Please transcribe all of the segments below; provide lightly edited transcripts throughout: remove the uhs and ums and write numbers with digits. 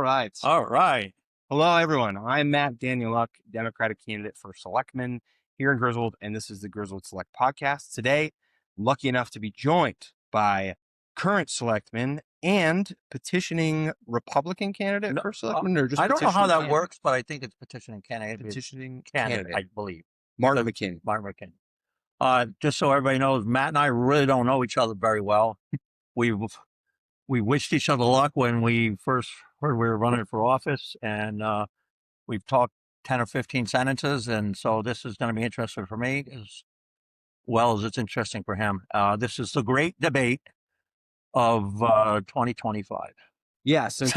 All right. All right. Hello, everyone. I'm Matt Danieluk, Democratic candidate for Selectman here in Griswold, and this is the Griswold Select Podcast. Today, lucky enough to be joined by current Selectman and petitioning Republican candidate No, for Selectman, or just I don't know how petitioning that candidate? works, but I think it's petitioning Petitioning candidate, candidate, I believe. Martin Because McKinney. Martin McKinney. Just so everybody knows, Matt and I really don't know each other very well. We we wished each other luck when we first heard we were running for office, and we've talked 10 or 15 sentences, and so this is going to be interesting for me as well as it's interesting for him. This is the great debate of 2025. Yeah, since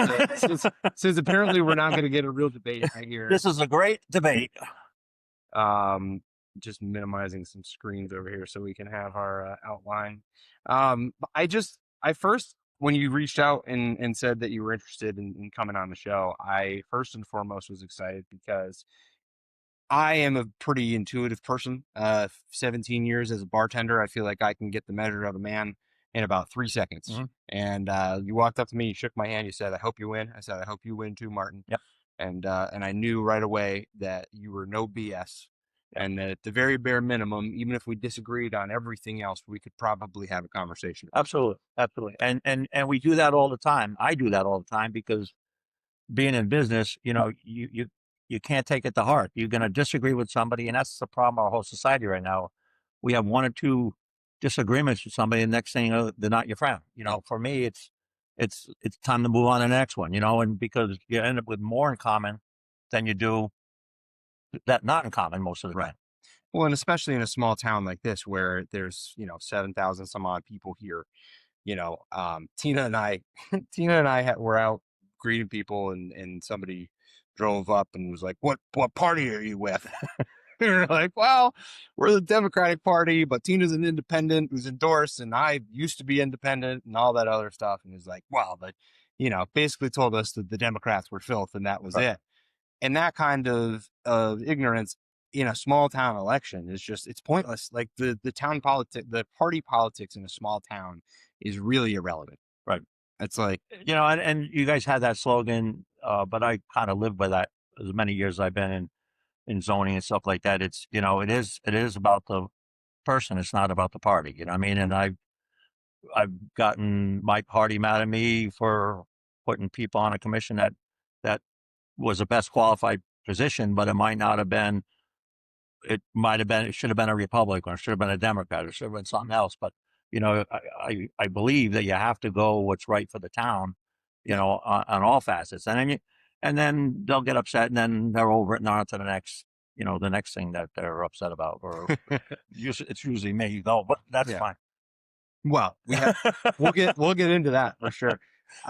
apparently we're not going to get a real debate right here. This is a great debate. Just minimizing some screens over here so we can have our outline. I first, when you reached out and said that you were interested in coming on the show, I first and foremost was excited because I am a pretty intuitive person. 17 years as a bartender, I feel like I can get the measure of a man in about 3 seconds. Mhm. And you walked up to me, you shook my hand, you said, "I hope you win." I said, "I hope you win too, Martin." Yep. And I knew right away that you were no BS. Yep. And that at the very bare minimum, even if we disagreed on everything else, we could probably have a conversation. Absolutely. And we do that all the time. I do that all the time because being in business, you can't take it to heart. You're going to disagree with somebody, and that's the problem of our whole society right now. We have one or two disagreements with somebody, and the next thing they're not your friend. For me, it's time to move on to the next one. And because you end up with more in common than you do that not in common most of the time. Well, and especially in a small town like this where there's, 7,000 some odd people here, Tina and I, were out greeting people and somebody drove up and was like, what party are you with? We were like, well, we're the Democratic Party, but Tina's an independent who's endorsed, and I used to be independent and all that other stuff. And he's like, well, but, basically told us that the Democrats were filth and that was Right. it. And that kind of ignorance in a small town election is just, it's pointless. Like the town politics, the party politics in a small town is really irrelevant. Right. It's like, and you guys had that slogan, but I kind of lived by that as many years as I've been in zoning and stuff like that. It's, it is about the person. It's not about the party. You know what I mean? And I've gotten my party mad at me for putting people on a commission that was the best qualified position, but it might not have been. It should have been a Republican, or it should have been a Democrat, or it should have been something else. But, I believe that you have to go what's right for the town, on all facets. And then they'll get upset, and then they're over it and on to the next thing that they're upset about. Or it's usually me, though, but that's fine. Well, we'll get into that for sure.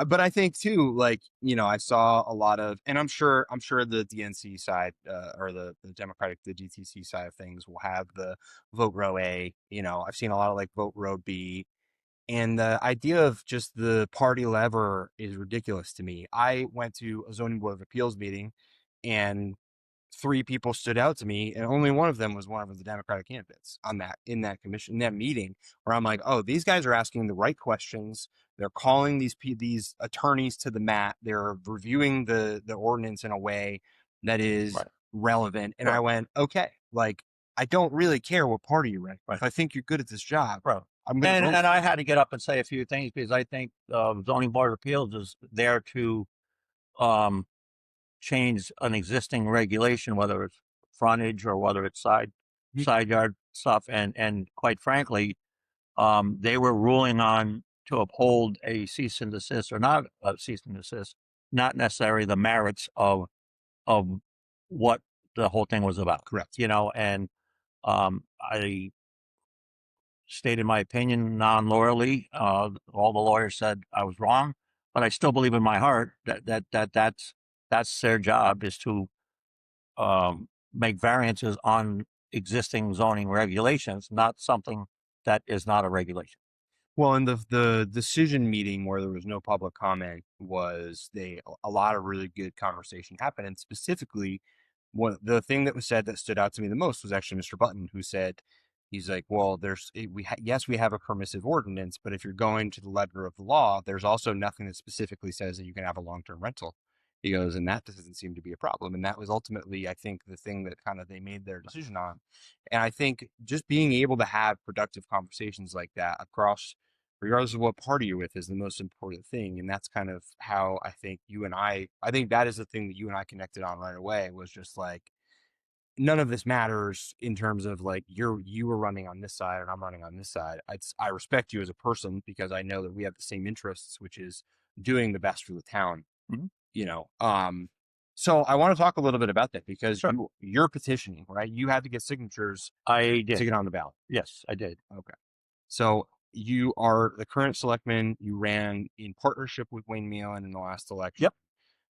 But I think too, like, I saw a lot of, and I'm sure the DNC side, or the Democratic, the DTC side of things will have the vote row A. I've seen a lot of like vote row B, and the idea of just the party lever is ridiculous to me. I went to a zoning board of appeals meeting, and 3 people stood out to me, and only one of them was one of the Democratic candidates in that commission, in that meeting, where I'm like, oh, these guys are asking the right questions. They're calling these attorneys to the mat. They're reviewing the ordinance in a way that is relevant. And I went, okay, like, I don't really care what party you're in. If I think you're good at this job, I'm going to vote. And I had to get up and say a few things because I think zoning board of appeals is there to change an existing regulation, whether it's frontage or whether it's side yard stuff. And quite frankly, they were ruling on to uphold a cease and desist, or not a cease and desist, not necessarily the merits of what the whole thing was about. Correct. And I stated my opinion non-lawyerly. All the lawyers said I was wrong, but I still believe in my heart that's their job, is to make variances on existing zoning regulations, not something that is not a regulation. Well, in the decision meeting where there was no public comment, was a lot of really good conversation happened. And specifically, the thing that was said that stood out to me the most was actually Mr. Button, who said, he's like, well, yes, we have a permissive ordinance, but if you're going to the letter of the law, there's also nothing that specifically says that you can have a long-term rental. He goes, and that doesn't seem to be a problem. And that was ultimately, I think, the thing that kind of they made their decision on. And I think just being able to have productive conversations like that across, regardless of what party you're with, is the most important thing. And that's kind of how I think I think that is the thing that you and I connected on right away, was just like, none of this matters in terms of like you were running on this side and I'm running on this side. I respect you as a person because I know that we have the same interests, which is doing the best for the town. Mhm. You know, so I want to talk a little bit about that because Sure. you're petitioning, right? You had to get signatures I to did. get on the ballot. Yes, I did. Okay. So you are the current selectman. You ran in partnership with Wayne Meehan in the last election. Yep.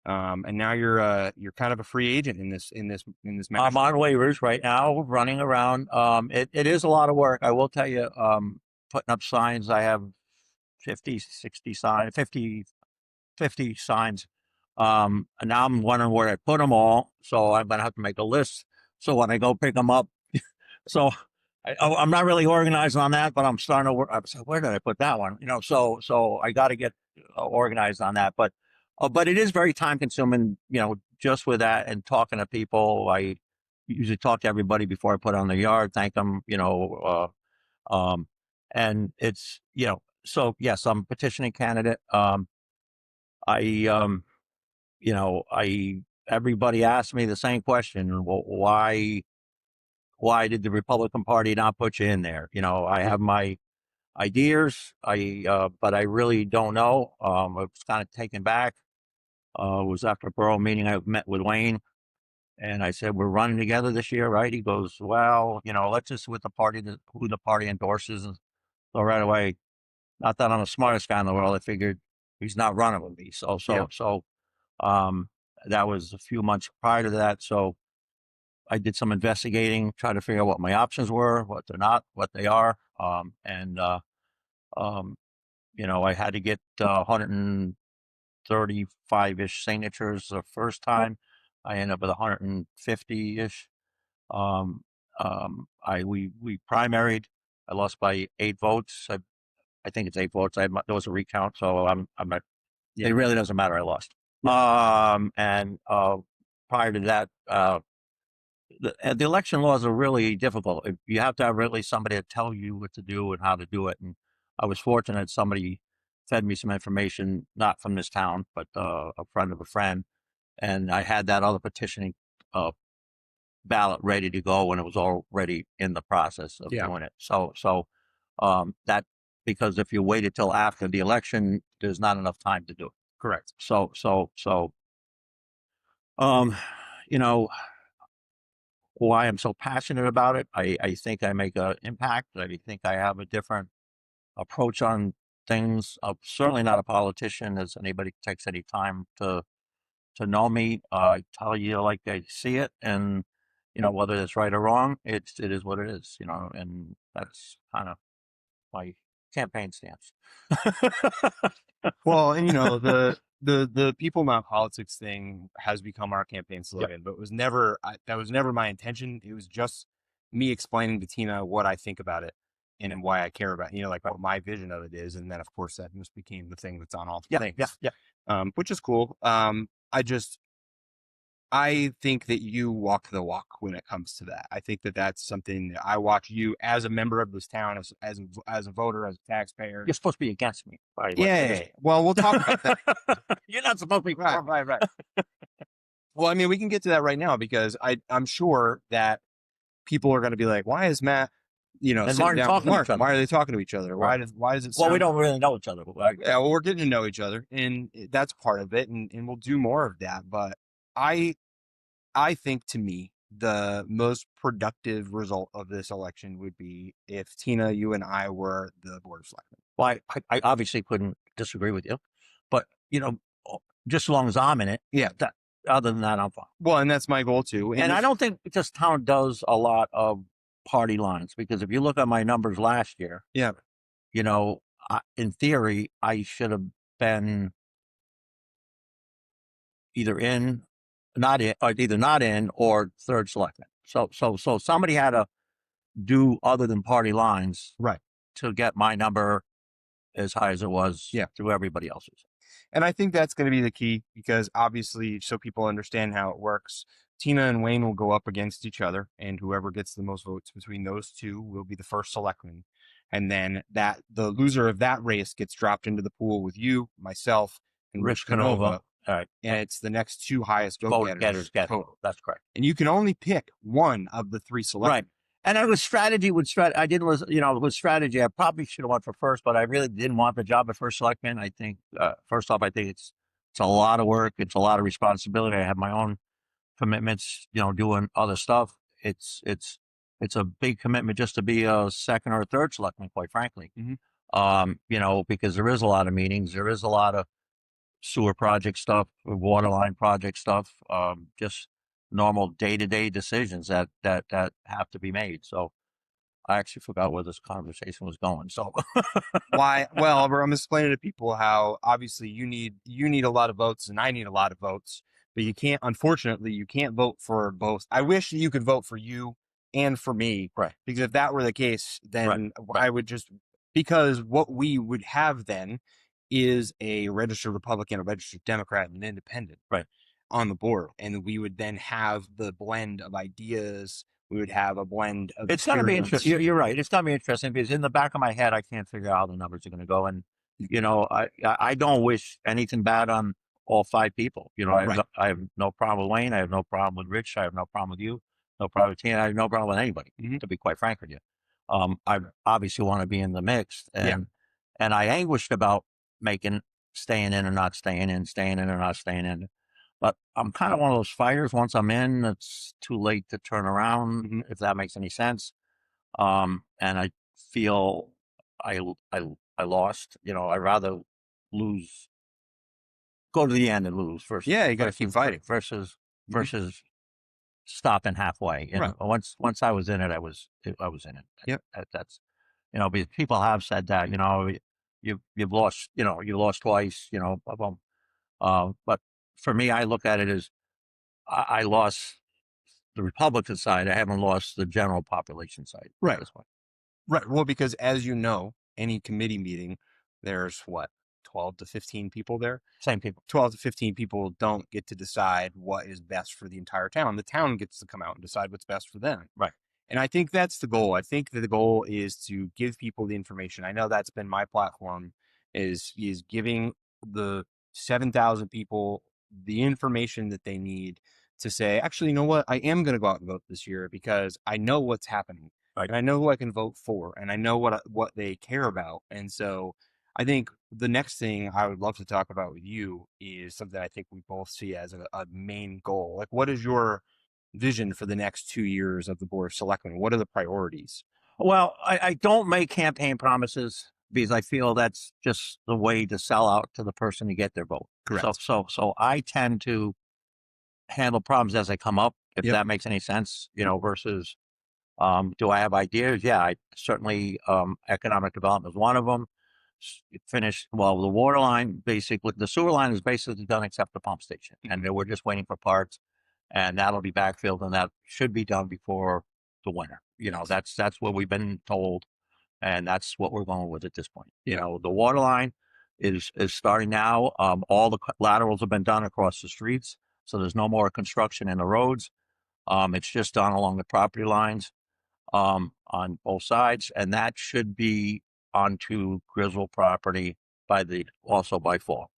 And now you're kind of a free agent in this match. I'm on waivers right now, running around. It is a lot of work. I will tell you, putting up signs. I have 50, 60 signs, 50 signs. And now I'm wondering where I put them all. So I'm going to have to make a list. So when I go pick them up, so I'm not really organized on that, but I'm starting to work. I was like, where did I put that one? So I got to get organized on that. But it is very time consuming, just with that and talking to people. I usually talk to everybody before I put on the yard, thank them, and it's, so yes, I'm a petitioning candidate. I, everybody asked me the same question. Well, why did the Republican Party not put you in there? I have my ideas, but I really don't know. I was kind of taken back. It was after a borough meeting. I met with Wayne and I said, we're running together this year, right? He goes, well, let's just with the party, who the party endorses. And so right away, not that I'm the smartest guy in the world, I figured he's not running with me. Um, that was a few months prior to that. So I did some investigating, try to figure out what my options were, what they're not, what they are. Um, I had to get 135-ish signatures the first time. I ended up with 150-ish. We primaried. I lost by 8 votes. I think it's 8 votes. There was a recount, so I'm not. Yeah. It really doesn't matter. I lost. And prior to that, the election laws are really difficult. You have to have really somebody to tell you what to do and how to do it. And I was fortunate somebody fed me some information, not from this town, but a friend of a friend. And I had that other petitioning ballot ready to go when it was already in the process of doing it. That, because if you waited till after the election, there's not enough time to do it. Correct. Why I'm so passionate about it. I think I make an impact. I think I have a different approach on things. I'm certainly not a politician, as anybody takes any time to know me. I tell you like I see it, and whether it's right or wrong, it is what it is. And that's kind of my campaign stance. Well, and the people not politics thing has become our campaign slogan, but it was never that was never my intention. It was just me explaining to Tina what I think about it and why I care about like what my vision of it is, and then of course that just became the thing that's on all the things. Which is cool. I think that you walk the walk when it comes to that. I think that that's something that I watch you as a member of this town, as a voter, as a taxpayer. You're supposed to be against me. Yeah. Well, we'll talk about that. You're not supposed to be. Right. Well, I mean, we can get to that right now because I'm sure that people are going to be like, why is Matt, and sitting down with Mark? to each other. Why are they talking to each other? Why does it sound... Well, we don't really know each other. Yeah, well, we're getting to know each other, and that's part of it, and we'll do more of that. But I think, to me, the most productive result of this election would be if Tina, you and I were the Board of Selectmen. Well, I obviously couldn't disagree with you, but just as long as I'm in it, other than that, I'm fine. Well, and that's my goal too. And I don't think this town does a lot of party lines, because if you look at my numbers last year, in theory, I should have been either not in or third selectman. So somebody had to do other than party lines, right, to get my number as high as it was through everybody else's. And I think that's going to be the key because obviously, so people understand how it works, Tina and Wayne will go up against each other, and whoever gets the most votes between those two will be the first selectman. And then the loser of that race gets dropped into the pool with you, myself, and Rich Rich Canova. Canova. All right. And it's the next two highest vote Vote getters get total. That's correct. And you can only pick one of the three selectmen. Right. And I was strategy with I didn't was with strategy. I probably should have went for first, but I really didn't want the job at first selectman. I think first off, I think it's a lot of work. It's a lot of responsibility. I have my own commitments. Doing other stuff. It's a big commitment just to be a second or a third selectman, quite frankly. Because there is a lot of meetings. There is a lot of sewer project stuff, water line project stuff, just normal day-to-day decisions that have to be made. So I actually forgot where this conversation was going. So why? Well, I'm explaining to people how obviously you need a lot of votes and I need a lot of votes, but unfortunately, you can't vote for both. I wish you could vote for you and for me. Right. Because if that were the case, then Right. I would because what we would have then is a registered Republican, a registered Democrat, and an independent. Right. On the board. And we would then have the blend of ideas. We would have a blend of it's going to be interesting. You're right. It's going to be interesting because in the back of my head, I can't figure out how the numbers are going to go. And, I don't wish anything bad on all five people. I have no problem with Wayne. I have no problem with Rich. I have no problem with you. No problem with Tina. I have no problem with anybody, to be quite frank with you. I obviously want to be in the mix. And I anguished about staying in or not staying in, staying in or not staying in. But I'm kind of one of those fighters. Once I'm in, it's too late to turn around, if that makes any sense. And I feel I lost. I'd rather go to the end and lose first. Yeah, you got to keep fighting versus stopping halfway. And once I was in it, I was in it. Yep. That's because people have said that you've lost you lost twice. But for me, I look at it as I lost the Republican side. I haven't lost the general population side. Right. Right. Well, because as you know, any committee meeting, there's 12 to 15 people there. Same people. 12 to 15 people don't get to decide what is best for the entire town. The town gets to come out and decide what's best for them. Right. And I think that's the goal. I think that the goal is to give people the information. I know that's been my platform is giving the 7,000 people the information that they need to say, actually, you know what? I am going to go out and vote this year because I know what's happening. Right. And I know who I can vote for and I know what they care about. And so I think the next thing I would love to talk about with you is something I think we both see as a main goal. Like, what is your vision for the next 2 years of the Board of Selectmen? What are the priorities? Well, I don't make campaign promises because I feel that's just the way to sell out to the person to get their vote. Correct. So I tend to handle problems as they come up, if that makes any sense, versus do I have ideas? Yeah, I certainly economic development is one of them. Finished the water line, basically the sewer line is basically done except the pump station, and we're just waiting for parts, and that'll be backfilled, and that should be done before the winter. That's what we've been told, and that's what we're going with at this point. The water line is starting now. All the laterals have been done across the streets, so there's no more construction in the roads. It's just done along the property lines on both sides, and that should be onto Griswold property by fall,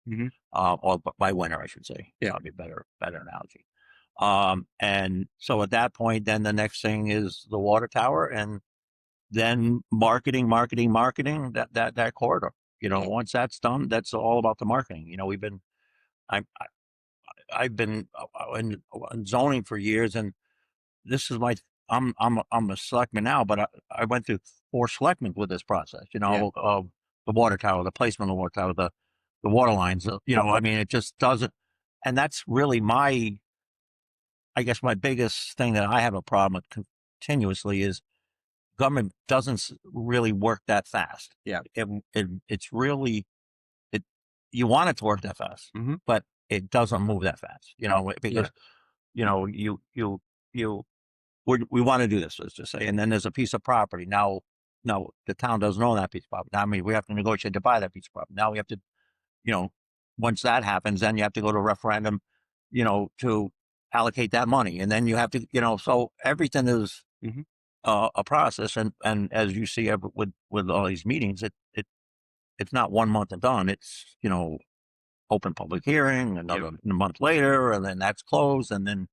or by winter, I should say. Yeah, that'd be better analogy. And so at that point, then the next thing is the water tower, and then marketing that corridor. Once that's done, that's all about the marketing. I've been in zoning for years, and this is I'm a selectman now, but I went through 4 selectmen with this process. The water tower, the placement of the water tower, the water lines. I mean, it just doesn't. And that's really I guess my biggest thing that I have a problem with continuously is government doesn't really work that fast. Yeah, it's really you want it to work that fast, but it doesn't move that fast. Because we want to do this, let's just say, and then there's a piece of property. Now, the town doesn't own that piece of property. I mean, we have to negotiate to buy that piece of property. Now we have to, once that happens, then you have to go to a referendum, to allocate that money. And then you have to, so everything is Mhm. a process. And as you see with all these meetings, it's not 1 month and done. It's, open public hearing, another month later, and then that's closed. And then,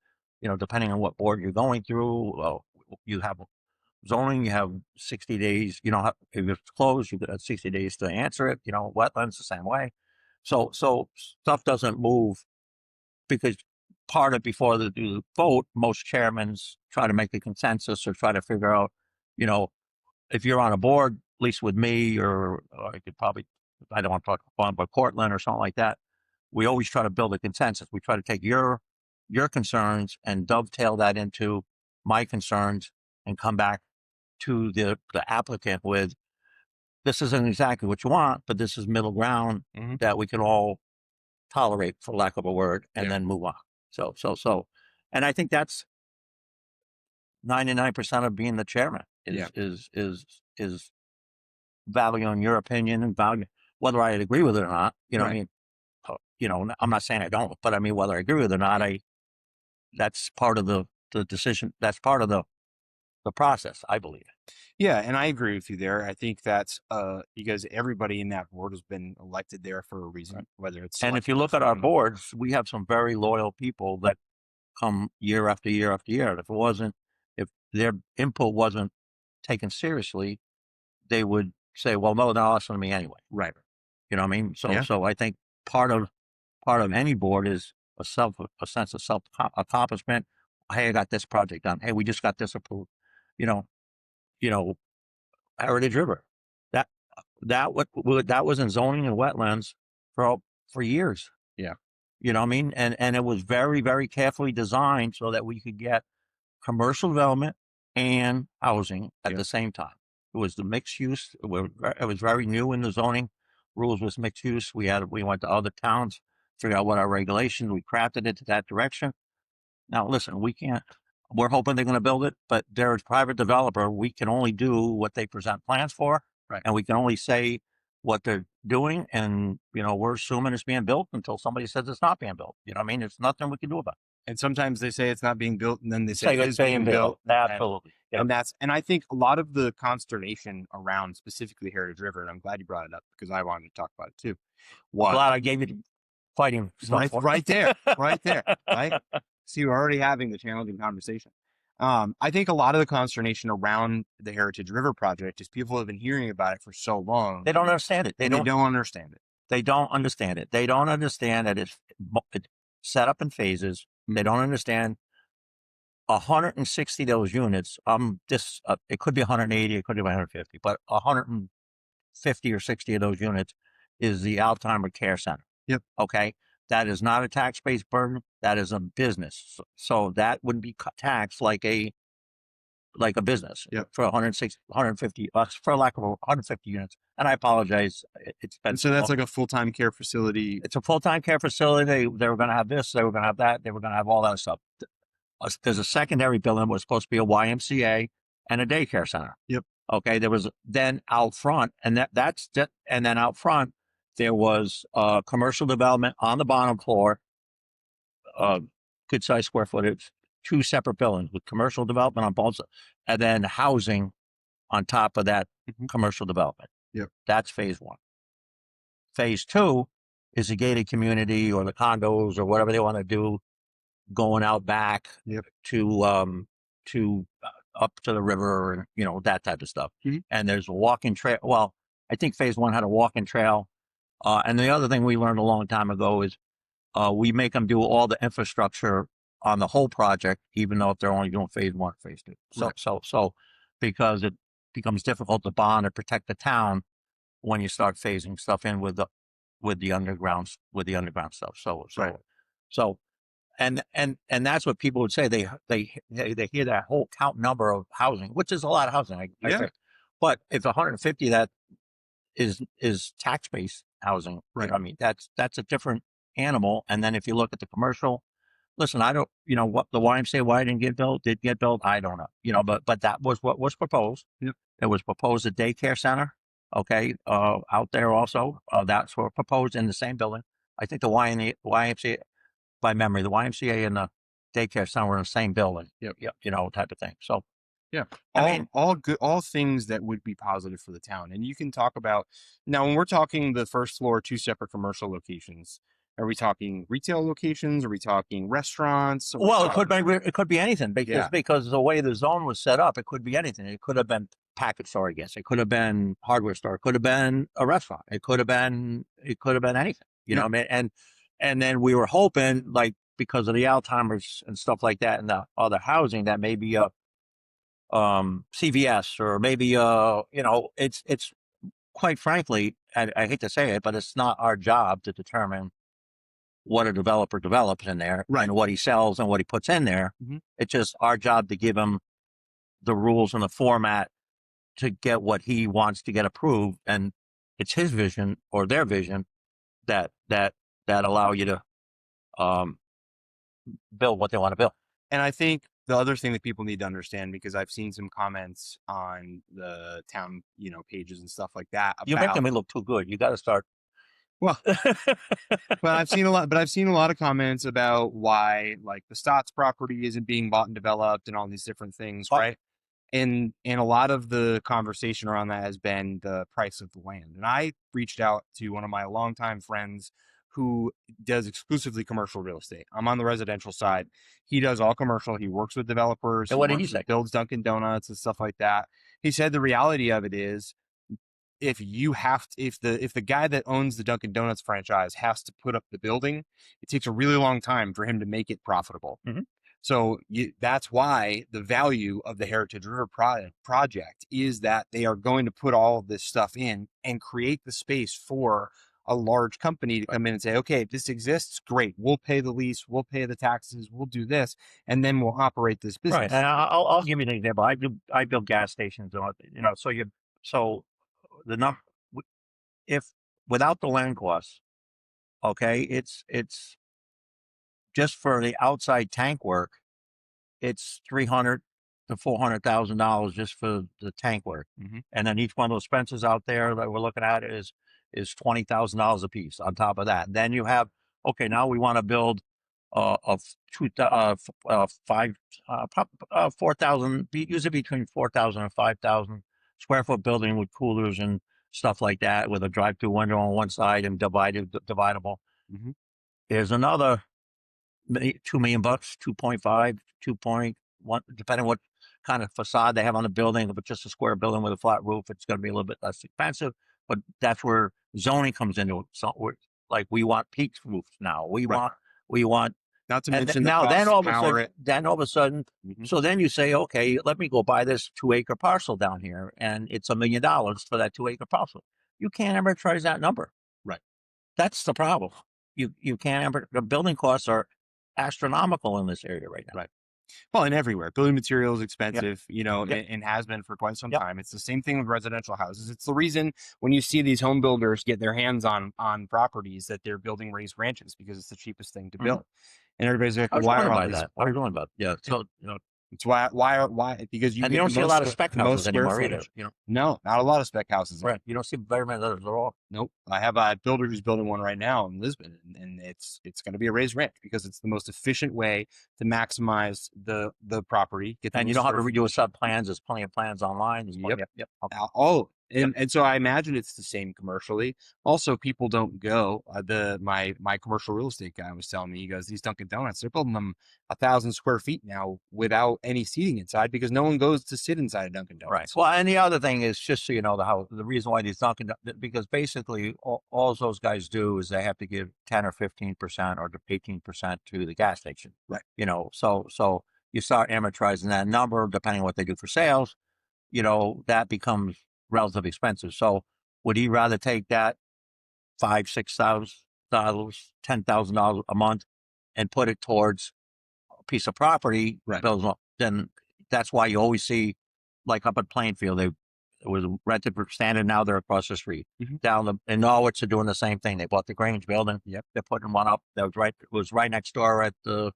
depending on what board you're going through, you have zoning, you have 60 days, if it's closed, you've got 60 days to answer it, wetlands the same way. So stuff doesn't move because part of before the vote, most chairmen try to make a consensus or try to figure out, if you're on a board, at least with me, or I could probably, I don't want to talk about Cortland or something like that. We always try to build a consensus. We try to take your concerns and dovetail that into my concerns and come back to the applicant with, this isn't exactly what you want, but this is middle ground Mhm. that we can all tolerate, for lack of a word, and Yeah. then move on. So, and I think that's 99% of being the chairman Yeah. is valuing your opinion and value whether I agree with it or not. What I Right. mean? I'm not saying I don't, but I mean, whether I agree with it or not, that's part of the decision. That's part of the process, I believe. Yeah, and I agree with you there. I think that's because everybody in that board has been elected there for a reason, Right. whether it's And if you selectmen or look at our zoning. boards, we have some very loyal people that come year after year after year. And if their input wasn't taken seriously, they would say, well, no, they're not listening to me anyway. Right. You know what I mean? So, Yeah. so I think part of any board is a sense of self accomplishment. Hey, I got this project done. Hey, we just got this approved. You know, you know, Heritage River. That that was in zoning and wetlands for years. Yeah. You know what I mean? And it was very, very carefully designed so that we could get commercial development and housing at the same time. It was the mixed use. It was very new in the zoning rules was mixed use. We went to other towns, figure out what our regulations. We crafted it to that direction. Now, listen, we can't. We're hoping they're going to build it, but they're a private developer. We can only do what they present plans for, Right. and we can only say what they're doing. And we're assuming it's being built until somebody says it's not being built. You know what I mean? There's nothing we can do about it. And sometimes they say it's not being built, and then they say it It's is being built. Absolutely. Yep. And I think a lot of the consternation around specifically Heritage River, and I'm glad you brought it up because I wanted to talk about it too. I'm glad I gave you the fighting stuff. Right there, right? See, we're already having the challenging conversation. I think a lot of the consternation around the Heritage River project is people have been hearing about it for so long. They don't understand it. They don't understand it. They don't understand it. They don't understand that it's set up in phases. They don't understand 160 of those units. It could be 180, it could be 150, but 150 or 60 of those units is the Alzheimer Care Center. Yep. Okay. That is not a tax-based burden. That is a business. So that would be taxed like a business. Yep. For 160, 150, for lack of 150 units. And I apologize. It's been And so that's like a full-time care facility. It's a full-time care facility. They were going to have this. They were going to have that. They were going to have all that stuff. There's a secondary building that was supposed to be a YMCA and a daycare center. Yep. Okay. There was then out front, and and then out front there was commercial development on the bottom floor, good size square footage, 2 separate buildings with commercial development on both sides, and then housing on top of that commercial development. Yep. That's phase 1. Phase 2 is a gated community or the condos or whatever they want to do, going out back to up to the river and that type of stuff. And there's a walking trail. Well, I think phase 1 had a walking trail. And the other thing we learned a long time ago is we make them do all the infrastructure on the whole project, even though if they're only doing phase 1, phase 2. So because it becomes difficult to bond and protect the town when you start phasing stuff in with the underground stuff. So and that's what people would say. They hear that whole count number of housing, which is a lot of housing. I think. But if 150 that is tax based housing, right? I mean, that's a different animal. And then if you look at the commercial, listen, I don't, what the YMCA why it did get built, I don't know, but that was what was proposed. Yep. It was proposed a daycare center. Okay. Out there also, that's what proposed in the same building, I think the YMCA, by memory, the YMCA and the daycare center were in the same building. Yep. You know, type of thing. So Yeah. I mean, All good, all things that would be positive for the town. And you can talk about now when we're talking the first floor, two separate commercial locations. Are we talking retail locations? Are we talking restaurants? Are we well, talking, it could be anything yeah, because the way the zone was set up, it could be anything. It could have been package store, I guess. It could have been hardware store. It could have been a restaurant. It could have been anything. You know yeah, what I mean? And then we were hoping, like, because of the Alzheimer's and stuff like that and the other housing, that maybe a CVS or maybe you know, it's quite frankly, I hate to say it, but it's not our job to determine what a developer develops in there right. and what he sells and what he puts in there. Mhm. It's just our job to give him the rules and the format to get what he wants to get approved. And it's his vision or their vision that allow you to um, build what they want to build. And I think the other thing that people need to understand, because I've seen some comments on the town, pages and stuff like that You're making about, me look too good. You got to start. well, but I've seen a lot of comments about why like the Stotts property isn't being bought and developed and all these different things, right? And a lot of the conversation around that has been the price of the land. And I reached out to one of my longtime friends who does exclusively commercial real estate. I'm on the residential side. He does all commercial. He works with developers. And what did he say? Builds Dunkin' Donuts and stuff like that. He said the reality of it is if the guy that owns the Dunkin' Donuts franchise has to put up the building, it takes a really long time for him to make it profitable. Mhm. So that's why the value of the Heritage River project is that they are going to put all of this stuff in and create the space for a large company to come in and say, okay, this exists, great. We'll pay the lease, we'll pay the taxes, we'll do this, and then we'll operate this business. Right. And I'll give you an example. I build gas stations, you know, so the number, if without the land costs, okay, it's just for the outside tank work, it's $300,000 to $400,000 just for the tank work. Mm-hmm. And then each one of those fences out there that we're looking at is $20,000 a piece on top of that. Then you have, okay, now we want to build a 4,000, usually between 4,000 and 5,000 square foot building with coolers and stuff like that, with a drive-through window on one side and dividable. Mm-hmm. There's another $2 million, 2.5, 2.1, depending what kind of facade they have on the building. But just a square building with a flat roof, it's going to be a little bit less expensive. But that's where zoning comes into it. So we want peaked roofs now. We want. Not to And mention now, then all of a sudden, Mhm. so then you say, okay, let me go buy this 2-acre parcel down here, and it's $1 million for that 2-acre parcel. You can't amortize that number. Right. That's the problem. You can't the building costs are astronomical in this area right now. Right. Well, and everywhere. Building materials expensive, Yep. and has been for quite some Yep. time. It's the same thing with residential houses. It's the reason when you see these home builders get their hands on properties that they're building raised ranches, because it's the cheapest thing to Mhm. build. And everybody's like, I was why wondering are all about these? that. I was wondering about yeah. So It's why because you and get you don't the see a most lot of square- spec the most houses square anymore either. footage. You know, No, not a lot of spec houses. right? You don't see very many others at all. Nope. I have a builder who's building one right now in Lisbon, and it's going to be a raised ranch because it's the most efficient way to maximize the property. Get the And you most don't have to square redo a footage. sub plans. There's plenty of plans online. There's Yep. Yep. Okay. Oh, Yep. and so I imagine it's the same commercially. Also, people don't go. My commercial real estate guy was telling me, he goes, these Dunkin' Donuts, they're building them 1,000 square feet now without any seating inside because no one goes to sit inside a Dunkin' Donuts. Right. Well, and the other thing is, just so you know, the reason why these Dunkin', because basically all those guys do is they have to give 10 or 15% or 18% to the gas station. Right. You know, so you start amortizing that number depending on what they do for sales. You know, that becomes relatively expensive. So would he rather take that $5,000, $6,000, $10,000 a month and put it towards a piece of property? Right. Then that's why you always see, like up at Plainfield, it was rented for standard. Now they're across the street. Mhm. In Norwich, they're doing the same thing. They bought the Grange building. Yep. They're putting one up. It was right next door at the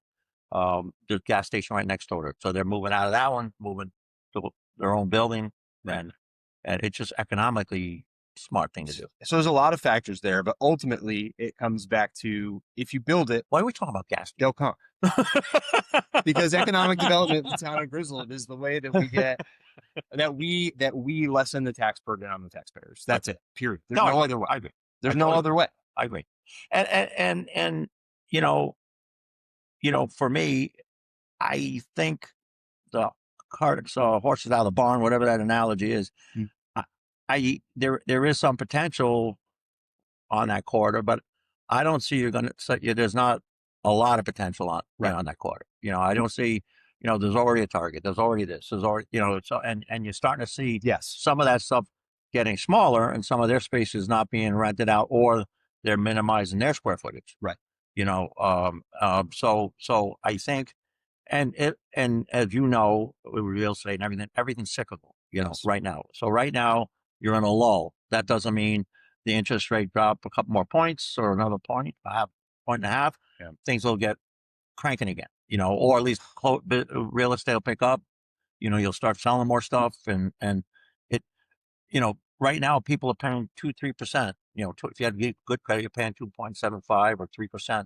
gas station right next door to it. So they're moving out of that one, moving to their own building, Right. and it's just economically smart thing to do. So there's a lot of factors there, but ultimately it comes back to if you build it, Why are we talking about gas? they'll come. Because economic development in the town of Griswold is the way that we get that we lessen the tax burden on the taxpayers. That's it. Period. There's no other way. I agree. There's no other way. I agree. And you know, for me, I think the cart horses out of the barn, whatever that analogy is. Hmm. There is some potential on that corridor, but I don't see there's not a lot of potential on that corridor. I don't see, there's already a Target, there's already this, there's already, so, and you're starting to see Yes. some of that stuff getting smaller and some of their spaces not being rented out, or they're minimizing their square footage. Right. So I think, and as you know, with real estate and everything's cyclical, Yes. right now. So right now you're in a lull. That doesn't mean the interest rate drop a couple more points or another point and a half. Yeah. Things will get cranking again, or at least real estate will pick up. You'll start selling more stuff, and it, right now people are paying 2-3%. If you have good credit, you're paying 2.75 or 3%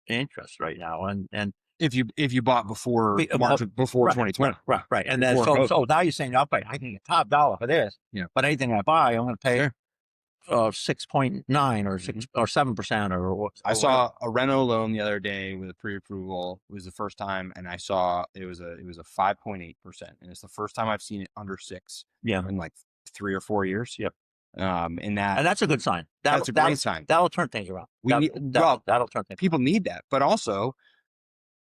interest right now, and if you bought before March, before 2020, right, and then so now you're saying, okay, I can get top dollar for this, but anything I buy, I'm going to pay 6.9 or 6 or 7% or I saw a reno loan the other day with a pre-approval. It was the first time, and I saw it was a 5.8%, and it's the first time I've seen it under 6. In like 3 or 4 years. Yep. And that's a good sign. That's a great sign. That'll turn things around. That'll turn things. People need that, but also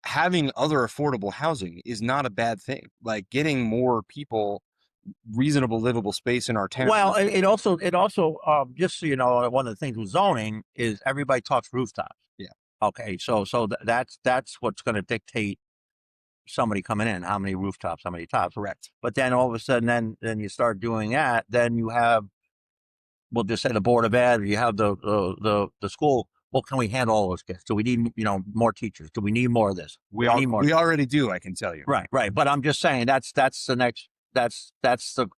having other affordable housing is not a bad thing. Like getting more people reasonable livable space in our town. Well, it also just so you know, one of the things with zoning is everybody talks rooftops. Yeah. Okay. So that's what's going to dictate somebody coming in, how many rooftops, how many tops. Correct. But then all of a sudden, then you start doing that. Then you have, we'll just say the Board of Ed, or you have the school. Well, can we handle all those kids? Do we need more teachers? Do we need more of this? We already do. I can tell you. Right. But I'm just saying that's the next. That's the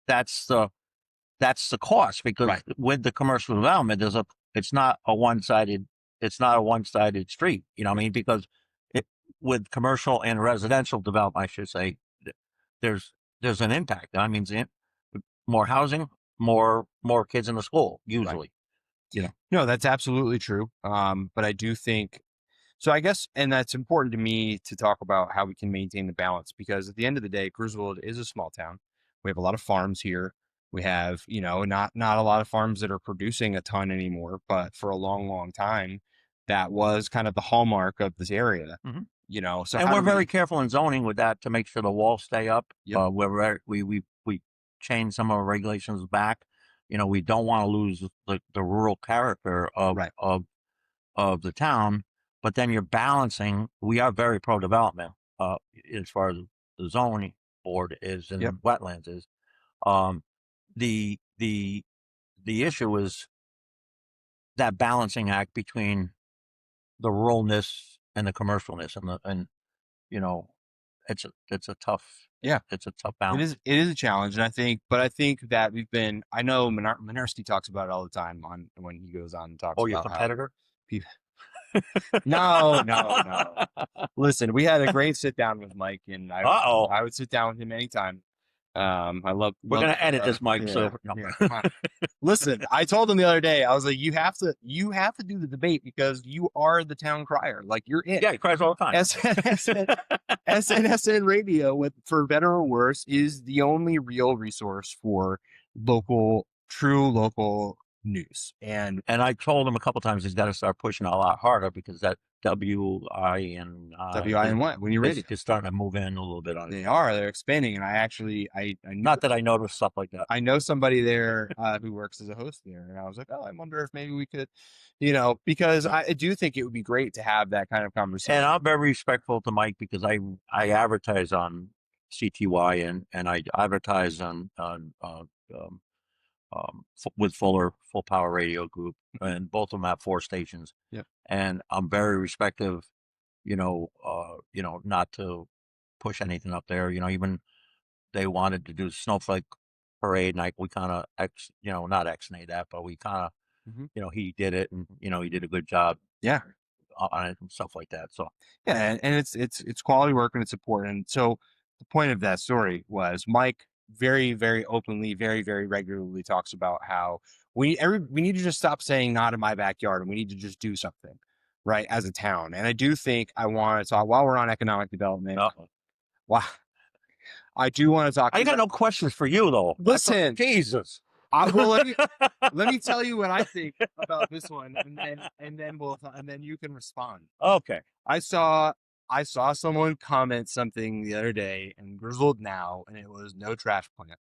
cost, because with the commercial development, it's not a one-sided street. You know what I mean? Because with commercial and residential development, I should say, there's an impact. That means more housing, more kids in the school, usually. No, that's absolutely true. But I do think so. I guess, and that's important to me to talk about how we can maintain the balance, because at the end of the day, Griswold is a small town. We have a lot of farms here. We have, not a lot of farms that are producing a ton anymore, but for a long, long time, that was kind of the hallmark of this area. Mm-hmm. So and we're very careful in zoning with that to make sure the walls stay up. Yep. We change some of our regulations back. We don't want to lose the rural character of the town, but then you're balancing. We are very pro development as far as the zoning board is and wetlands is. The issue is that balancing act between the ruralness and the commercialness, and it's a tough balance. It is a challenge, and I think that I know Minarski talks about it all the time when he goes on and talks about your competitor. No. Listen, we had a great sit down with Mike, and I would sit down with him anytime. We're going to edit this, Mike. Listen, I told him the other day, I was like, you have to do the debate because you are the town crier. Like, you're it. Yeah, he cries all the time. SNSN radio, for better or worse, is the only real resource for true local news. And I told him a couple times he's got to start pushing a lot harder, because that WIN when you're ready, is starting to move in a little bit on it. They're expanding, and I not that I noticed stuff like that. I know somebody there who works as a host there, and I was like, I wonder if maybe we could, because I do think it would be great to have that kind of conversation. And I'm very respectful to Mike, because I advertise on CTY and I advertise on with Full Power Radio Group, and both of them have 4 stations. Yeah. And I'm very respectful, not to push anything up there. Even they wanted to do Snowflake parade, and we kind of not ex-nay that, but we kind of, Mhm. he did it, and he did a good job Yeah. on it and stuff like that. So Yeah, and it's quality work and it's important. So the point of that story was Mike very, very openly, very, very regularly talks about how we need to just stop saying not in my backyard and we need to just do something, right, as a town. And I do think I want to talk while we're on economic development. Wow, I do want to talk. I got no questions for you though. Listen, Jesus. well, let me tell you what I think about this one, and then you can respond. Okay. I saw someone comment something the other day in Griswold Now, and it was no trash plant.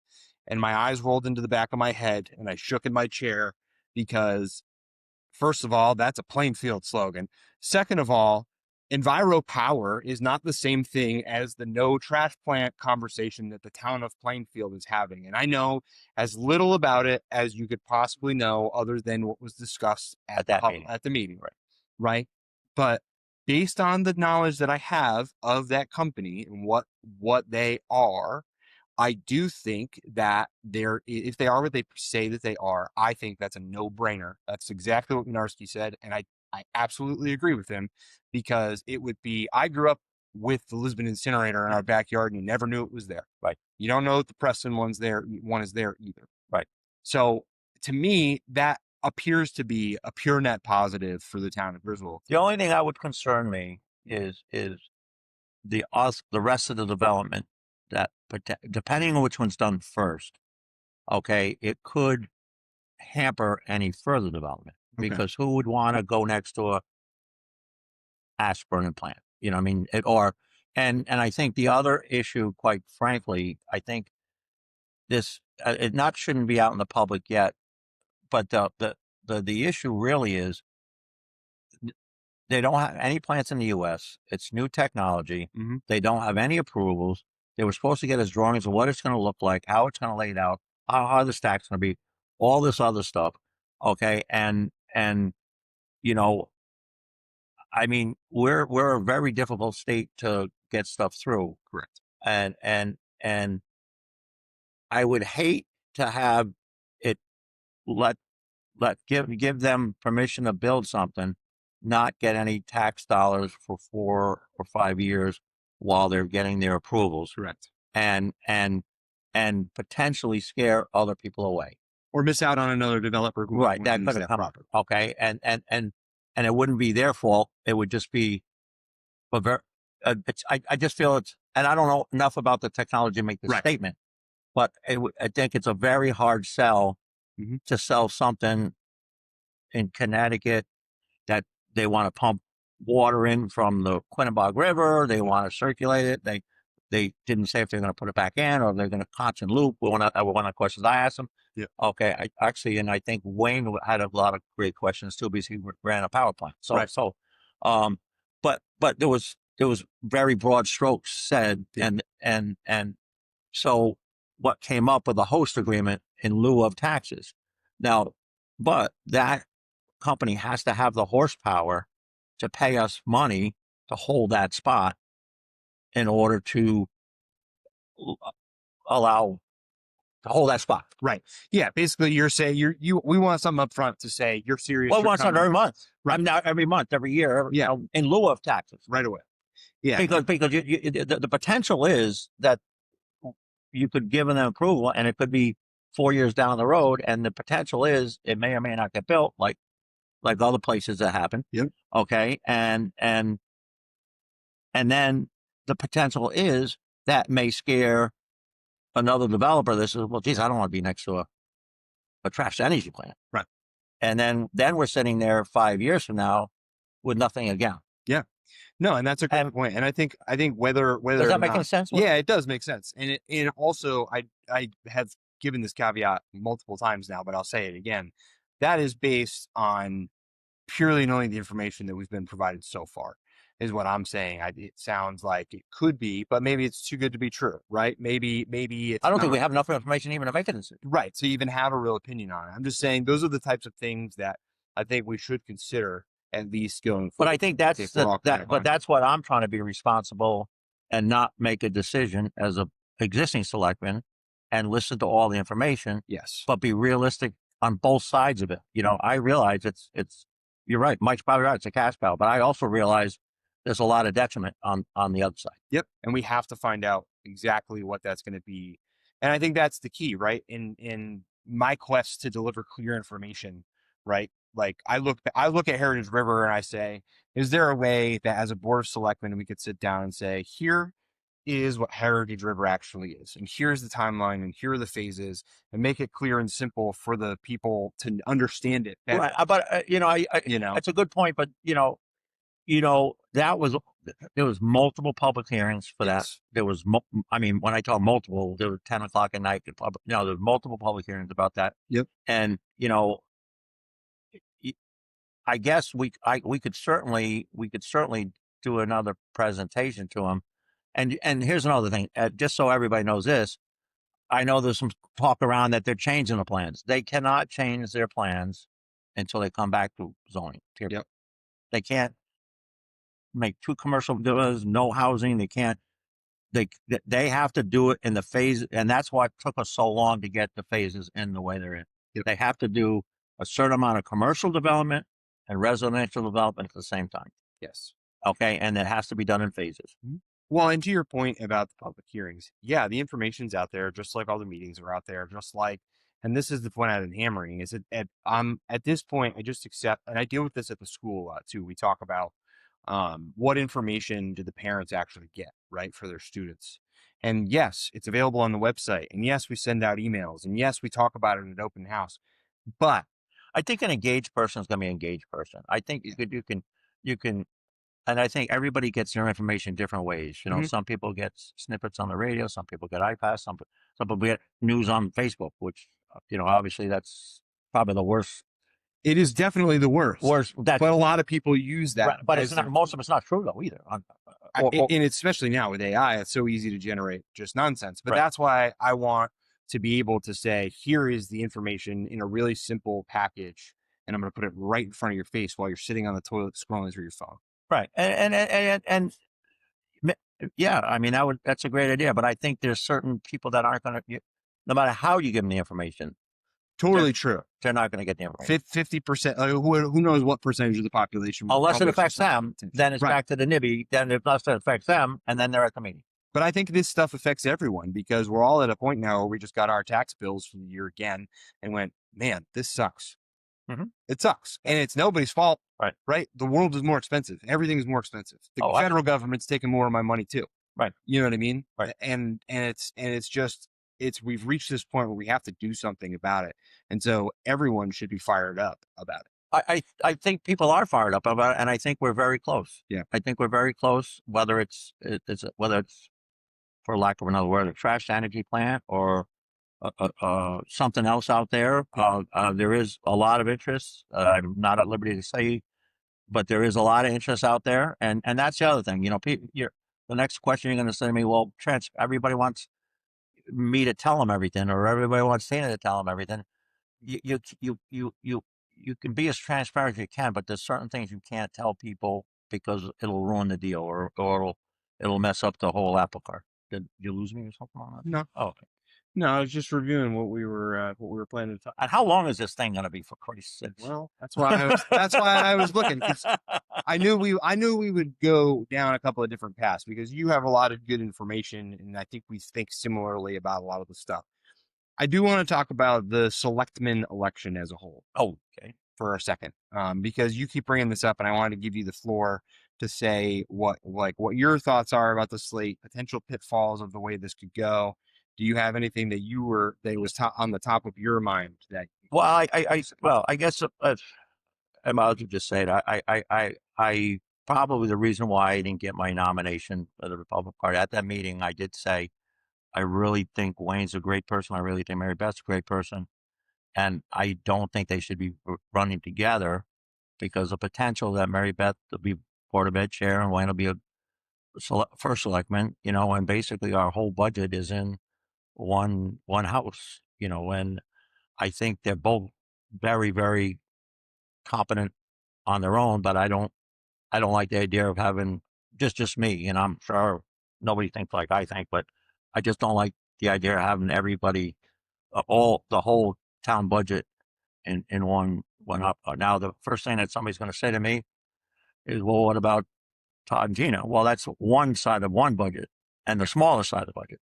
And my eyes rolled into the back of my head, and I shook in my chair because, first of all, that's a Plainfield slogan. Second of all, Enviro Power is not the same thing as the no trash plant conversation that the town of Plainfield is having. And I know as little about it as you could possibly know, other than what was discussed at the meeting, right? But based on the knowledge that I have of that company and what they are, I do think that if they are what they say that they are, I think that's a no-brainer. That's exactly what Minarski said, and I absolutely agree with him, because it would be, I grew up with the Lisbon incinerator in our backyard and you never knew it was there. Right. You don't know if the Preston one is there either. Right. So to me, that appears to be a pure net positive for the town of Griswold. The only thing that would concern me is the rest of the development, that depending on which one's done first, okay, it could hamper any further development, because who would want to go next to a ash burning plant? You know what I mean? And I think the other issue, quite frankly, I think this it not shouldn't be out in the public yet, but the issue really is they don't have any plants in the U.S. It's new technology. Mm-hmm. They don't have any approvals. They were supposed to get us drawings of what it's going to look like, how it's going to lay it out, how the stack's going to be, all this other stuff. Okay, and I mean, we're a very difficult state to get stuff through. Correct. And I would hate to have it give them permission to build something, not get any tax dollars for 4 or 5 years while they're getting their approvals. Correct. And potentially scare other people away, or miss out on another developer who that could have come up. Okay, and it wouldn't be their fault. It would just be, but I just feel it's, and I don't know enough about the technology to make this statement, but I think it's a very hard sell to sell something in Connecticut that they want to pump water in from the Quinnebog River. They want to circulate it. They didn't say if they're going to put it back in or they're going to constant loop. One of the questions I asked them. Yeah. Okay. And I think Wayne had a lot of great questions too, because he ran a power plant. But there was very broad strokes said, and so what came up with a host agreement in lieu of taxes. Now, but that company has to have the horsepower to pay us money to hold that spot in order to allow to hold that spot. Right. Yeah. Basically, you're saying we want something up front to say you're serious. Well, we want something every month. Right. Not every month, every year. In lieu of taxes. Right away. Yeah. Because the potential is that you could give them approval, and it could be 4 years down the road, and the potential is it may or may not get built, like other places that happen. Yep. Okay. And then the potential is that may scare another developer that says, well, geez, I don't want to be next to a trash energy plant. Right. And then we're sitting there 5 years from now with nothing again. Yeah. No, and that's a good point. And I think whether does that make any sense? Yeah, it does make sense. And it also, I have given this caveat multiple times now, but I'll say it again. That is based on purely knowing the information that we've been provided so far, is what I'm saying. It sounds like it could be, but maybe it's too good to be true, right? Maybe it's I don't think we have enough information even to make a decision. Right, to even have a real opinion on it. I'm just saying those are the types of things that I think we should consider at least going forward. But I think that's what I'm trying to be responsible and not make a decision as a existing selectman and listen to all the information, Yes. but be realistic on both sides of it. I realize you're right. Mike's probably right. It's a cash cow, but I also realize there's a lot of detriment on the other side. Yep. And we have to find out exactly what that's going to be. And I think that's the key, right? In my quest to deliver clear information, right? Like I look at Heritage River and I say, is there a way that as a board of selectmen we could sit down and say, here is what Heritage River actually is, and here's the timeline, and here are the phases, and make it clear and simple for the people to understand it better. Right. But it's a good point. But that was there was multiple public hearings for that. Yes. There was, I mean, when I talk multiple, there were 10 o'clock at night. There were multiple public hearings about that. Yep. And I guess we could certainly do another presentation to them. And here's another thing, just so everybody knows this. I know there's some talk around that they're changing the plans. They cannot change their plans until they come back to zoning. Period. Yep. They can't make 2 commercial villas, no housing. They can't. They have to do it in the phase, and that's why it took us so long to get the phases in the way they're in. Yep. They have to do a certain amount of commercial development and residential development at the same time. Yes. Okay, and it has to be done in phases. Mm-hmm. Well, and to your point about the public hearings, yeah, the information's out there, just like all the meetings are out there, just like, and this is the point I've been hammering, is that at this point, I just accept, and I deal with this at the school a lot too. We talk about what information do the parents actually get, right, for their students. And yes, it's available on the website. And yes, we send out emails. And yes, we talk about it at open house. But I think an engaged person is going to be an engaged person. I think you can. And I think everybody gets their information different ways. Mhm. Some people get snippets on the radio, some people get iPads, some people get news on Facebook, which, obviously that's probably the worst. It is definitely the worst. But a lot of people use that. Right, but it's not. Most of it's not true though either. And especially now with AI, it's so easy to generate just nonsense. But Right. that's why I want to be able to say, here is the information in a really simple package, and I'm going to put it right in front of your face while you're sitting on the toilet scrolling through your phone. Right, and yeah, I mean that's a great idea. But I think there's certain people that aren't going to, no matter how you give them the information. Totally true. They're not going to get the information. 50%. Who knows what percentage of the population? Unless it affects them, then it's right. back to the nibby. Then if it affects them, and then they're at the meeting. But I think this stuff affects everyone because we're all at a point now where we just got our tax bills for the year again and went, man, this sucks. Mm-hmm. It sucks. And it's nobody's fault. Right. Right. The world is more expensive. Everything is more expensive. The federal government's taking more of my money too. Right. You know what I mean? Right. And we've reached this point where we have to do something about it. And so everyone should be fired up about it. I think people are fired up about it, and I think we're very close. Yeah. I think we're very close, whether it's for lack of another word, a trash energy plant or something else out there. There is a lot of interest. I'm not at liberty to say, but there is a lot of interest out there. And that's the other thing, the next question you're going to say to me, well, everybody wants me to tell them everything, or everybody wants Tina to tell them everything. You can be as transparent as you can, but there's certain things you can't tell people because it'll ruin the deal or it'll mess up the whole apple cart. Did you lose me or something on that? No. Oh, okay. No, I was just reviewing what we were planning to talk. And how long is this thing going to be, for Christ's sake? Well, that's why I was looking, because I knew we would go down a couple of different paths because you have a lot of good information, and I think we think similarly about a lot of the stuff. I do want to talk about the selectman election as a whole. Oh, okay. For a second, because you keep bringing this up, and I wanted to give you the floor to say what your thoughts are about the slate, potential pitfalls of the way this could go. Do you have anything that was on the top of your mind that? Well, I guess I might as well just say it. I probably the reason why I didn't get my nomination for the Republican Party at that meeting, I did say I really think Wayne's a great person. I really think Mary Beth's a great person. And I don't think they should be running together because the potential that Mary Beth will be Board of Ed chair and Wayne will be a first selectman, and basically our whole budget is in one house, and I think they're both very, very competent on their own, but I don't like the idea of having just me, and I'm sure nobody thinks like I think, but I just don't like the idea of having everybody, the whole town budget in one up. Now, the first thing that somebody's going to say to me is, well, what about Todd and Gina? Well, that's one side of one budget and the smaller side of the budget.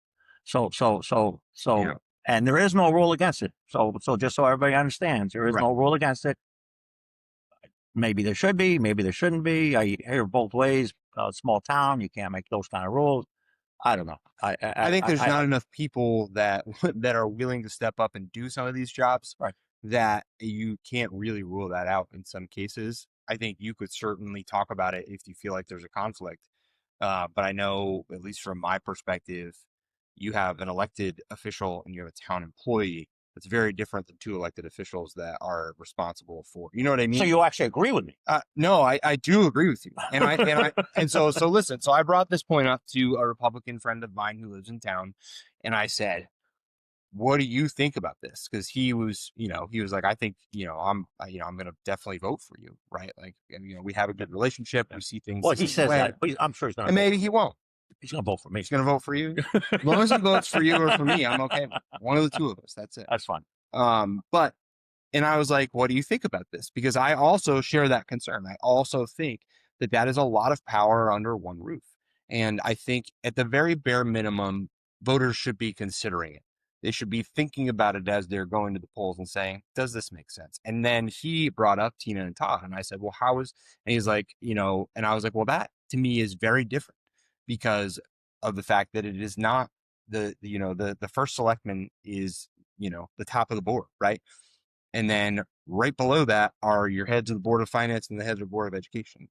Yeah. And there is no rule against it. So just so everybody understands, there is Right. no rule against it. Maybe there should be, maybe there shouldn't be. I hear both ways. Small town, you can't make those kind of rules. I don't know. I think there's not enough people that that are willing to step up and do some of these jobs, Right. that you can't really rule that out in some cases. I think you could certainly talk about it if you feel like there's a conflict. But I know, at least from my perspective, you have an elected official and you have a town employee. It's very different than two elected officials that are responsible for, you know what I mean? So you actually agree with me? No, I do agree with you. And so listen, so I brought this point up to a Republican friend of mine who lives in town, and I said, what do you think about this? Because he was like, I think, I'm going to definitely vote for you, right? Like, we have a good relationship. We see things. Well, he says way. that, but I'm sure he's going to. And maybe he won't. He's going to vote for me. He's going to vote for you. As long as he votes for you or for me, I'm okay. One of the two of us. That's it. That's fine. And I was like, what do you think about this? Because I also share that concern. I also think that is a lot of power under one roof. And I think at the very bare minimum, voters should be considering it. They should be thinking about it as they're going to the polls and saying, does this make sense? And then he brought up Tina and Todd. And I said, well, and he's like, and I was like, well, that to me is very different because of the fact that it is not the first selectman is, the top of the board, right? And then right below that are your heads of the Board of Finance and the heads of the Board of Education.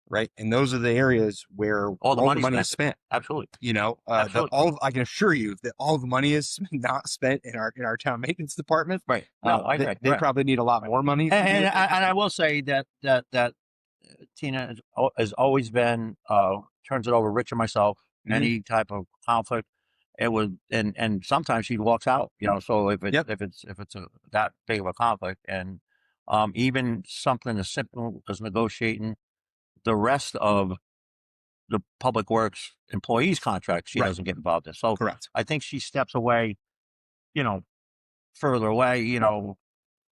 Right. And those are the areas where all the money is spent. Absolutely. Absolutely. I can assure you that all the money is not spent in our town maintenance department. Right. No, I agree. They probably need a lot more money. And I will say that Tina has always been, turns it over Rich and myself, any type of conflict. It would, and sometimes she walks out, so if it's that big of a conflict, and even something as simple as negotiating the rest of the public works employees contract, she doesn't get involved in. So correct. I think she steps away, further away,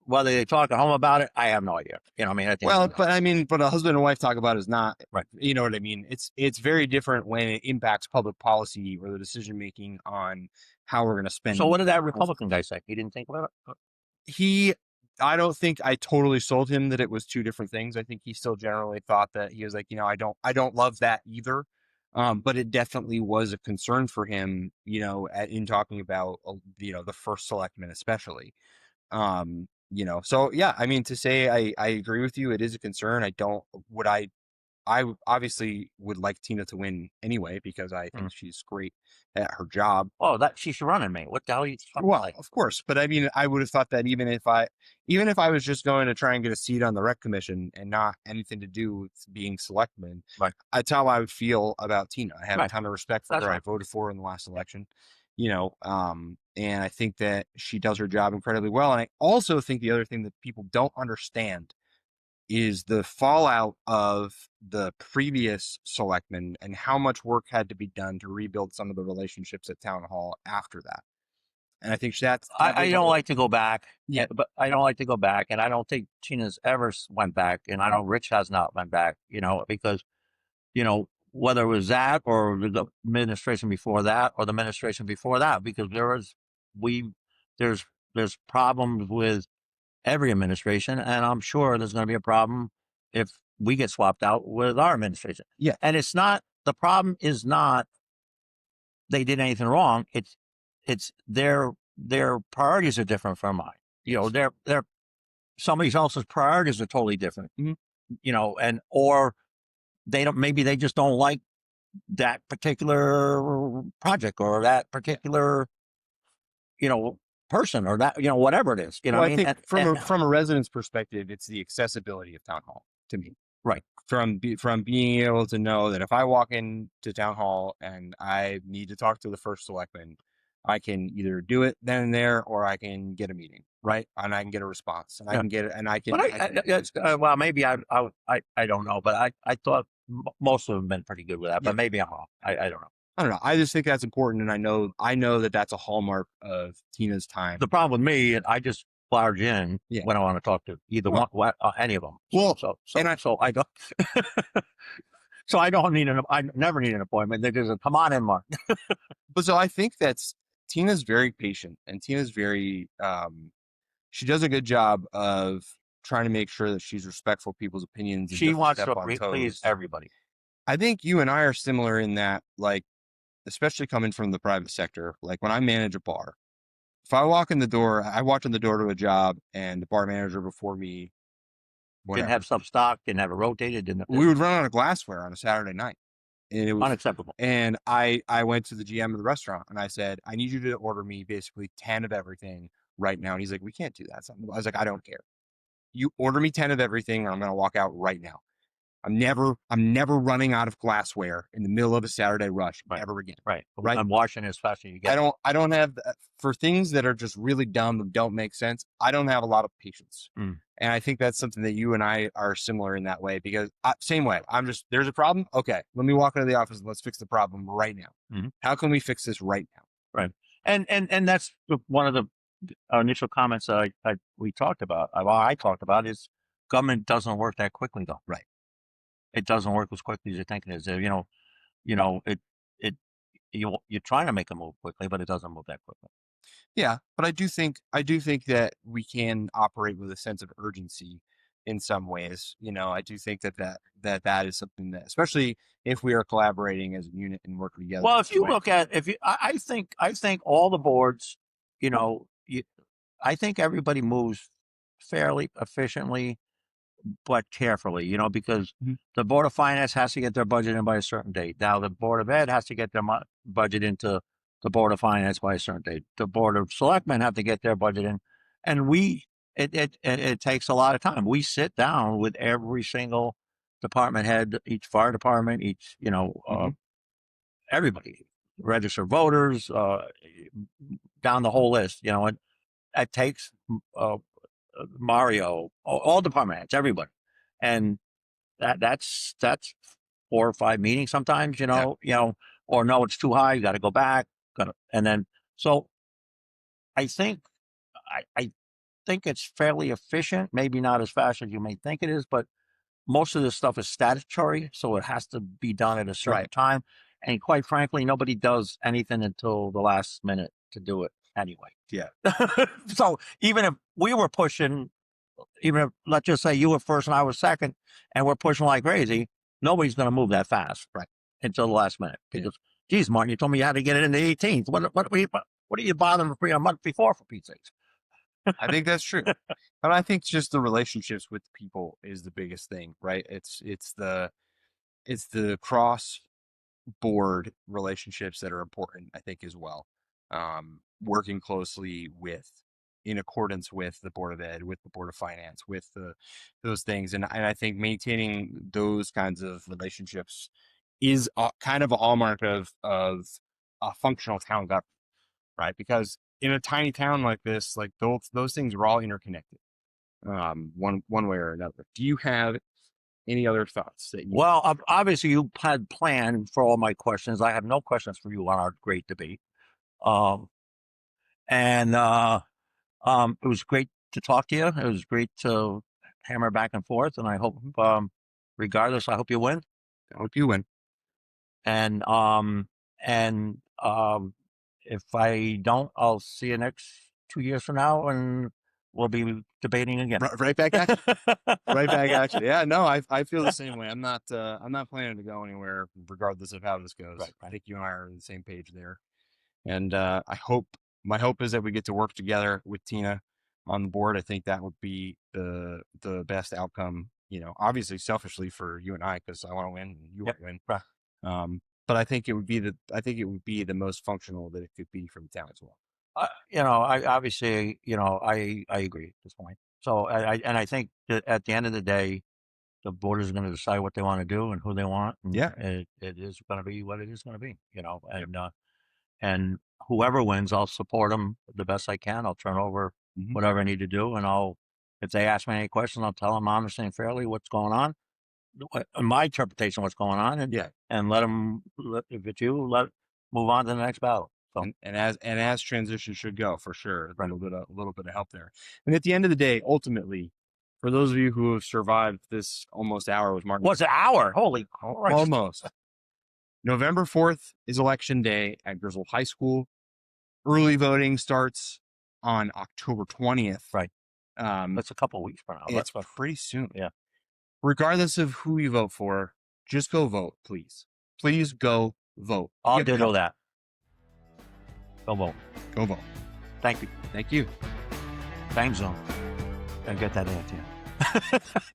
whether they talk at home about it, I have no idea. I think but a husband and wife talk about is not right. You know what I mean? It's very different when it impacts public policy or the decision making on how we're going to spend. So what did that Republican guy say? He didn't think about it? I don't think I totally sold him that it was two different things. I think he still generally thought that he was like, I don't love that either. But it definitely was a concern for him, in talking about, the first selectman, especially. So yeah, to say I agree with you, it is a concern. I obviously would like Tina to win anyway, because I think she's great at her job. Oh, that she should run in me. What the hell are you talking Well, like? of course, but I would have thought that even if I was just going to try and get a seat on the rec commission and not anything to do with being selectman, right. That's how I would feel about Tina. I have a ton of respect for her. Right. I voted for her in the last election, and I think that she does her job incredibly well. And I also think the other thing that people don't understand is the fallout of the previous selectmen and how much work had to be done to rebuild some of the relationships at town hall after that. And I think I don't like to go back. Yeah, but I don't like to go back, and I don't think Tina's ever went back, and I know Rich has not went back. Because whether it was that or the administration before that or the administration before that, because there's problems with every administration, and I'm sure there's going to be a problem if we get swapped out with our administration. Yeah. And the problem is not they did anything wrong. It's their priorities are different from mine. Their somebody else's priorities are totally different. Or maybe they just don't like that particular project or that particular, person or that, whatever it is, I think from a resident's perspective, it's the accessibility of town hall to me. Right. From being able to know that if I walk into town hall and I need to talk to the first selectman, I can either do it then and there, or I can get a meeting, right? And I can get a response, and I can get it, and I can. Well, maybe I don't know, but I thought most of them have been pretty good with that, but maybe I'm wrong. I don't know. I don't know. I just think that's important, and I know that that's a hallmark of Tina's time. The problem with me, I just barge in Yeah. when I want to talk to either Well- one, any of them. Well, so and I don't. So I don't need I never need an appointment. They just come on in, Mark. But so I think Tina's very patient, and Tina's very she does a good job of trying to make sure that she's respectful of people's opinions and She doesn't wants step to on please toes. everybody. I think you and I are similar in that, like, especially coming from the private sector, like when I manage a bar, if I walk in the door, I walked in the door to a job and the bar manager before me, Didn't whatever, have stuff stocked, didn't have it rotated, we would run out of glassware on a Saturday night. And it was, unacceptable. and I went to the GM of the restaurant and I said, I need you to order me basically 10 of everything right now. And he's like, we can't do that. I was like, I don't care. You order me 10 of everything, and I'm going to walk out right now. I'm never running out of glassware in the middle of a Saturday rush ever again. Right. Right. I'm washing as fast as you get. I don't have, for things that are just really dumb and don't make sense. I don't have a lot of patience. Mm. And I think that's something that you and I are similar in that way, because same way. There's a problem. Okay. Let me walk into the office and let's fix the problem right now. Mhm. How can we fix this right now? Right. And that's one of the initial comments that we talked about. I talked about is government doesn't work that quickly, though. Right. It doesn't work as quickly as you think it is. You're trying to make a move quickly, but it doesn't move that quickly. Yeah, but I do think that we can operate with a sense of urgency in some ways. I do think that is something that, especially if we are collaborating as a unit and working together. Well, if you look at I think all the boards, I think everybody moves fairly efficiently, but carefully, because the Board of Finance has to get their budget in by a certain date. Now, the Board of Ed has to get their budget into the Board of Finance by a certain date. The Board of Selectmen have to get their budget in, and it takes a lot of time. We sit down with every single department head, each fire department, each everybody, registered voters, down the whole list. And it takes Mario, all department heads, everybody, and that's 4 or 5 meetings sometimes. Or no, it's too high. You got to go back. And then so I think I think it's fairly efficient. Maybe not as fast as you may think it is, but most of this stuff is statutory, so it has to be done at a certain time. And quite frankly, nobody does anything until the last minute to do it anyway. Yeah. So even if we were pushing, even if, let's just say you were first and I was second, and we're pushing like crazy, nobody's going to move that fast, until the last minute. Because, geez, Martin, you told me you had to get it in the 18th. What are you bothering for a month before, for Pete's sakes? I think that's true. And I think just the relationships with people is the biggest thing, right? It's the cross board relationships that are important, I think, as well. Working closely in accordance with the Board of Ed, with the Board of Finance, with those things. And I think maintaining those kinds of relationships is kind of a hallmark of a functional town government, right? Because in a tiny town like this, like those things are all interconnected, one way or another. Do you have any other thoughts that you? Well, obviously you had planned for all my questions. I have no questions for you on our great debate. And it was great to talk to you. It was great to hammer back and forth. And I hope, regardless, I hope you win. I hope you win. And if I don't, I'll see you next 2 years from now, and we'll be debating again. Right back at you. Right back at you. Yeah, no, I feel the same way. I'm not planning to go anywhere, regardless of how this goes. Right. I think you and I are on the same page there. And my hope is that we get to work together with Tina on the board. I think that would be the best outcome. Obviously, selfishly for you and I, because I want to win and you want to win. Right. But I think it would be the most functional that it could be for the town as well. I obviously, I agree at this point. So I think that at the end of the day, the board is going to decide what they want to do and who they want. And it is going to be what it is going to be, and whoever wins, I'll support them the best I can. I'll turn over whatever I need to do. And if they ask me any questions, I'll tell them honestly and fairly what's going on, my interpretation of what's going on. And let them, if it's you, move on to the next battle. So and as transition should go, for sure. Right. A little bit of help there. And at the end of the day, ultimately, for those of you who have survived this almost hour with Martin, what's an hour? Holy Christ. almost. November 4th is election day at Griswold High School. Early voting starts on October 20th. Right. Um, That's a couple weeks from now. it's pretty soon. Yeah. Regardless of who you vote for, just go vote, please. Please go vote. I'll Give ditto help. that. Go vote. Go vote. Thank you. Thank you. Time zone. And get that in, yeah.